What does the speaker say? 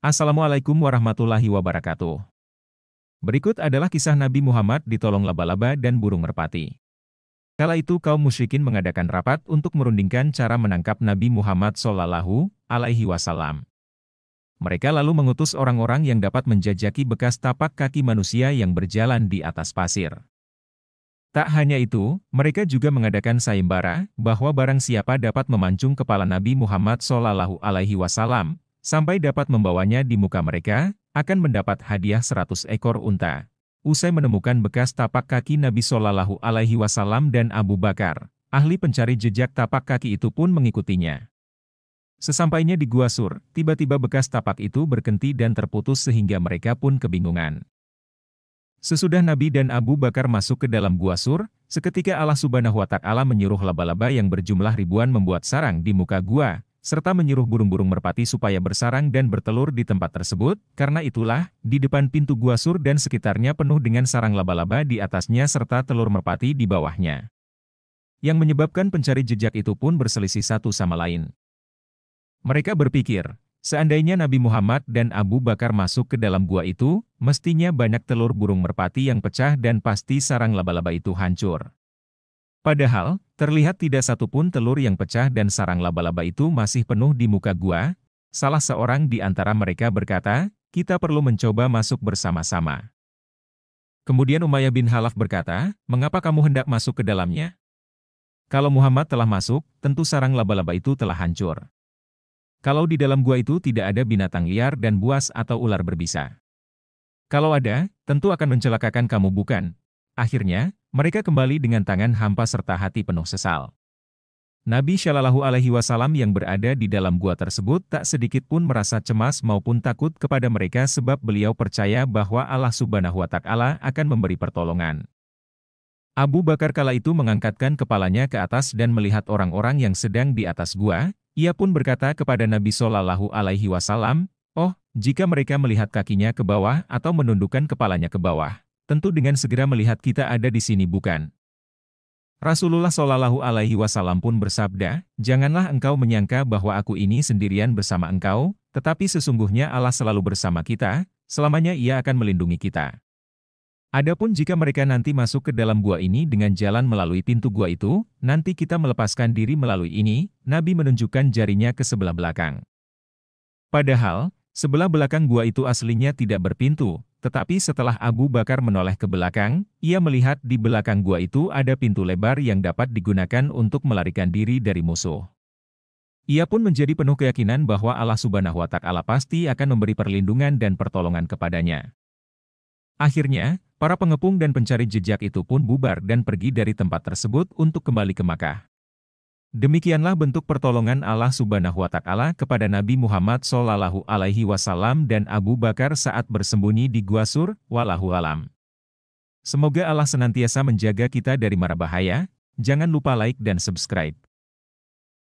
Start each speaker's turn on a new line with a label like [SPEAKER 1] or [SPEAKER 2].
[SPEAKER 1] Assalamualaikum warahmatullahi wabarakatuh. Berikut adalah kisah Nabi Muhammad ditolong laba-laba dan burung merpati. Kala itu kaum musyrikin mengadakan rapat untuk merundingkan cara menangkap Nabi Muhammad SAW. Mereka lalu mengutus orang-orang yang dapat menjajaki bekas tapak kaki manusia yang berjalan di atas pasir. Tak hanya itu, mereka juga mengadakan sayembara bahwa barang siapa dapat memancung kepala Nabi Muhammad SAW sampai dapat membawanya di muka mereka, akan mendapat hadiah 100 ekor unta. Usai menemukan bekas tapak kaki Nabi SAW dan Abu Bakar, ahli pencari jejak tapak kaki itu pun mengikutinya. Sesampainya di Gua Sur, tiba-tiba bekas tapak itu berhenti dan terputus sehingga mereka pun kebingungan. Sesudah Nabi dan Abu Bakar masuk ke dalam Gua Sur, seketika Allah Subhanahu wa Ta'ala menyuruh laba-laba yang berjumlah ribuan membuat sarang di muka gua, serta menyuruh burung-burung merpati supaya bersarang dan bertelur di tempat tersebut. Karena itulah, di depan pintu Gua Sur dan sekitarnya penuh dengan sarang laba-laba di atasnya serta telur merpati di bawahnya. Yang menyebabkan pencari jejak itu pun berselisih satu sama lain. Mereka berpikir, seandainya Nabi Muhammad dan Abu Bakar masuk ke dalam gua itu, mestinya banyak telur burung merpati yang pecah dan pasti sarang laba-laba itu hancur. Padahal, terlihat tidak satupun telur yang pecah dan sarang laba-laba itu masih penuh di muka gua. Salah seorang di antara mereka berkata, kita perlu mencoba masuk bersama-sama. Kemudian Umayyah bin Khalaf berkata, mengapa kamu hendak masuk ke dalamnya? Kalau Muhammad telah masuk, tentu sarang laba-laba itu telah hancur. Kalau di dalam gua itu tidak ada binatang liar dan buas atau ular berbisa. Kalau ada, tentu akan mencelakakan kamu bukan? Akhirnya, mereka kembali dengan tangan hampa serta hati penuh sesal. Nabi Shallallahu Alaihi Wasallam yang berada di dalam gua tersebut tak sedikit pun merasa cemas maupun takut kepada mereka sebab beliau percaya bahwa Allah Subhanahu wa Ta'ala akan memberi pertolongan. Abu Bakar kala itu mengangkatkan kepalanya ke atas dan melihat orang-orang yang sedang di atas gua. Ia pun berkata kepada Nabi Shallallahu Alaihi Wasallam, "Oh, jika mereka melihat kakinya ke bawah atau menundukkan kepalanya ke bawah, tentu dengan segera melihat kita ada di sini bukan?" Rasulullah Shallallahu Alaihi Wasallam pun bersabda, "Janganlah engkau menyangka bahwa aku ini sendirian bersama engkau, tetapi sesungguhnya Allah selalu bersama kita, selamanya Ia akan melindungi kita. Adapun jika mereka nanti masuk ke dalam gua ini dengan jalan melalui pintu gua itu, nanti kita melepaskan diri melalui ini." Nabi menunjukkan jarinya ke sebelah belakang. Padahal, sebelah belakang gua itu aslinya tidak berpintu, tetapi setelah Abu Bakar menoleh ke belakang, ia melihat di belakang gua itu ada pintu lebar yang dapat digunakan untuk melarikan diri dari musuh. Ia pun menjadi penuh keyakinan bahwa Allah Subhanahu wa Ta'ala pasti akan memberi perlindungan dan pertolongan kepadanya. Akhirnya, para pengepung dan pencari jejak itu pun bubar dan pergi dari tempat tersebut untuk kembali ke Makkah. Demikianlah bentuk pertolongan Allah Subhanahu wa Ta'ala kepada Nabi Muhammad SAW dan Abu Bakar saat bersembunyi di Gua Sur. Wallahu alam. Semoga Allah senantiasa menjaga kita dari mara bahaya. Jangan lupa like dan subscribe.